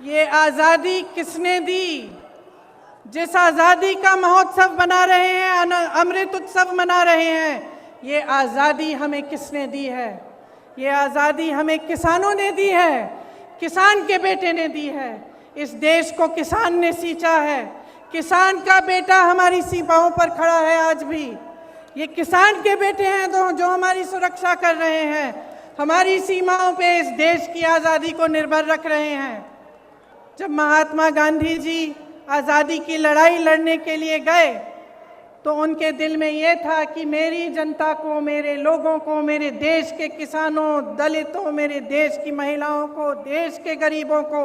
ये आज़ादी किसने दी? जिस आज़ादी का महोत्सव बना रहे हैं, अमृत उत्सव मना रहे हैं, ये आज़ादी हमें किसने दी है? ये आज़ादी हमें किसानों ने दी है, किसान के बेटे ने दी है। इस देश को किसान ने सींचा है। किसान का बेटा हमारी सीमाओं पर खड़ा है आज भी। ये किसान के बेटे हैं जो हमारी सुरक्षा कर रहे हैं, हमारी सीमाओं पे इस देश की आज़ादी को निर्भर रख रहे हैं। जब महात्मा गांधी जी आज़ादी की लड़ाई लड़ने के लिए गए तो उनके दिल में ये था कि मेरी जनता को, मेरे लोगों को, मेरे देश के किसानों, दलितों, मेरे देश की महिलाओं को, देश के गरीबों को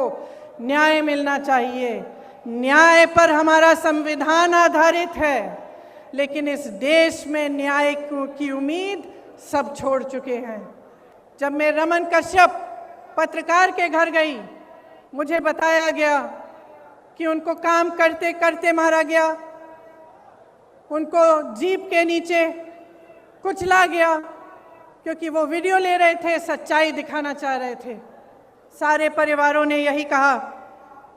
न्याय मिलना चाहिए। न्याय पर हमारा संविधान आधारित है, लेकिन इस देश में न्याय की उम्मीद सब छोड़ चुके हैं। जब मैं रमन कश्यप पत्रकार के घर गई, मुझे बताया गया कि उनको काम करते करते मारा गया, उनको जीप के नीचे कुचला गया क्योंकि वो वीडियो ले रहे थे, सच्चाई दिखाना चाह रहे थे। सारे परिवारों ने यही कहा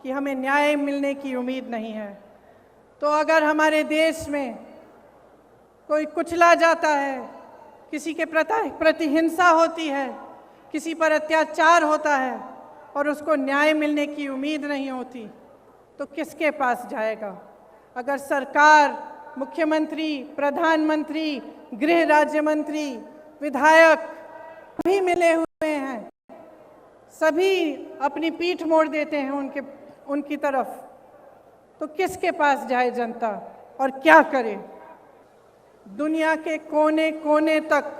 कि हमें न्याय मिलने की उम्मीद नहीं है। तो अगर हमारे देश में कोई कुचला जाता है, किसी के प्रति हिंसा होती है, किसी पर अत्याचार होता है और उसको न्याय मिलने की उम्मीद नहीं होती, तो किसके पास जाएगा? अगर सरकार, मुख्यमंत्री, प्रधानमंत्री, गृह राज्य मंत्री, विधायक सभी मिले हुए हैं, सभी अपनी पीठ मोड़ देते हैं उनकी तरफ, तो किसके पास जाए जनता और क्या करे? दुनिया के कोने कोने तक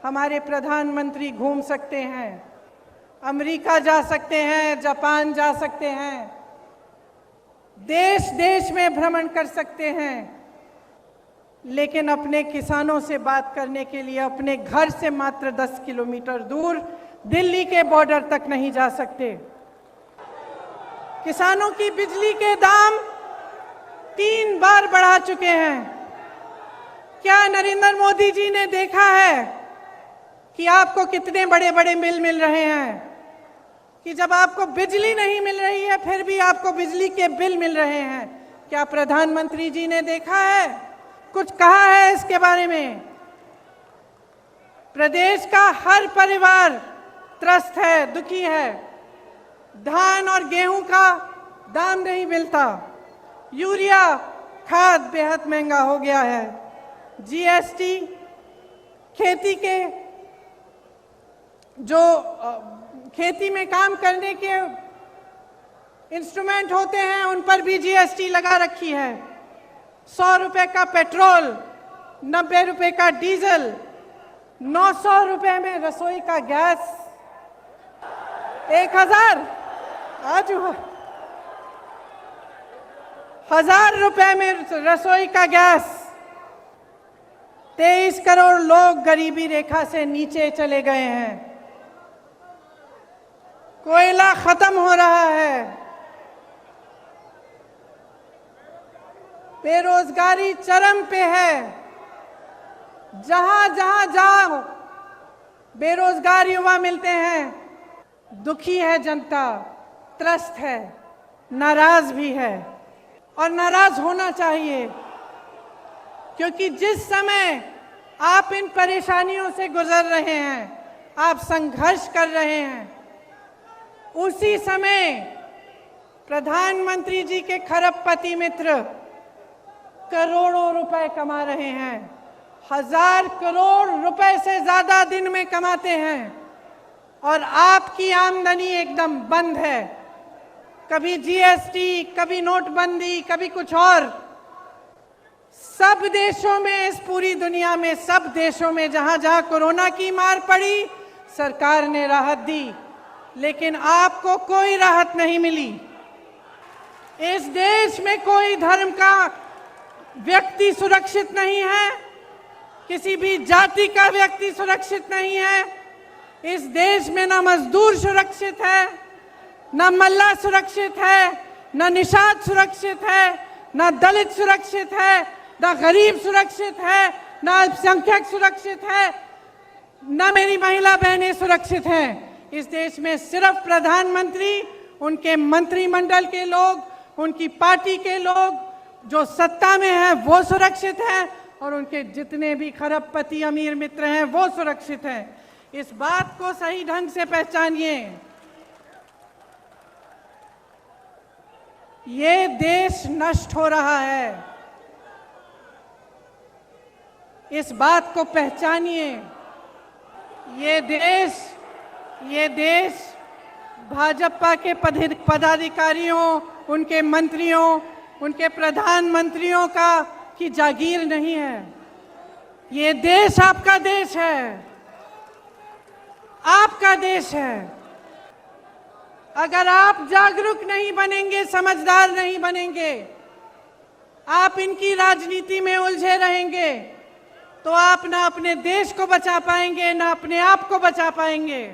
हमारे प्रधानमंत्री घूम सकते हैं, अमेरिका जा सकते हैं, जापान जा सकते हैं, देश देश में भ्रमण कर सकते हैं, लेकिन अपने किसानों से बात करने के लिए अपने घर से मात्र 10 किलोमीटर दूर दिल्ली के बॉर्डर तक नहीं जा सकते। किसानों की बिजली के दाम 3 बार बढ़ा चुके हैं। क्या नरेंद्र मोदी जी ने देखा है कि आपको कितने बड़े बड़े बिल मिल रहे हैं? कि जब आपको बिजली नहीं मिल रही है फिर भी आपको बिजली के बिल मिल रहे हैं। क्या प्रधानमंत्री जी ने देखा है, कुछ कहा है इसके बारे में? प्रदेश का हर परिवार त्रस्त है, दुखी है। धान और गेहूं का दाम नहीं मिलता, यूरिया खाद बेहद महंगा हो गया है, जीएसटी, खेती के जो खेती में काम करने के इंस्ट्रूमेंट होते हैं उन पर भी जीएसटी लगा रखी है। 100 रुपए का पेट्रोल, 90 रुपए का डीजल, 900 रुपए में रसोई का गैस, 1000 आज 1000 रुपए में रसोई का गैस। 23 करोड़ लोग गरीबी रेखा से नीचे चले गए हैं। कोयला खत्म हो रहा है, बेरोजगारी चरम पे है। जहां जहां जाओ बेरोजगार युवा मिलते हैं। दुखी है जनता, त्रस्त है, नाराज भी है और नाराज होना चाहिए, क्योंकि जिस समय आप इन परेशानियों से गुजर रहे हैं, आप संघर्ष कर रहे हैं, उसी समय प्रधानमंत्री जी के खरबपति मित्र करोड़ों रुपए कमा रहे हैं। 1000 करोड़ रुपए से ज्यादा दिन में कमाते हैं और आपकी आमदनी एकदम बंद है। कभी जीएसटी, कभी नोटबंदी, कभी कुछ और। सब देशों में, इस पूरी दुनिया में सब देशों में जहां जहां कोरोना की मार पड़ी, सरकार ने राहत दी, लेकिन आपको कोई राहत नहीं मिली। इस देश में कोई धर्म का व्यक्ति सुरक्षित नहीं है, किसी भी जाति का व्यक्ति सुरक्षित नहीं है। इस देश में ना मजदूर सुरक्षित है, ना मल्लाह सुरक्षित है, ना निषाद सुरक्षित है, ना दलित सुरक्षित है, ना गरीब सुरक्षित है, ना अल्पसंख्यक सुरक्षित है, ना मेरी महिला बहनें सुरक्षित हैं। इस देश में सिर्फ प्रधानमंत्री उनके मंत्रिमंडल के लोग, उनकी पार्टी के लोग जो सत्ता में हैं वो सुरक्षित हैं और उनके जितने भी खरबपति अमीर मित्र हैं वो सुरक्षित हैं। इस बात को सही ढंग से पहचानिए। ये देश नष्ट हो रहा है, इस बात को पहचानिए। ये देश भाजपा के पदाधिकारियों, उनके मंत्रियों, उनके प्रधानमंत्रियों की जागीर नहीं है। ये देश आपका देश है, आपका देश है। अगर आप जागरूक नहीं बनेंगे, समझदार नहीं बनेंगे, आप इनकी राजनीति में उलझे रहेंगे, तो आप ना अपने देश को बचा पाएंगे, ना अपने आप को बचा पाएंगे।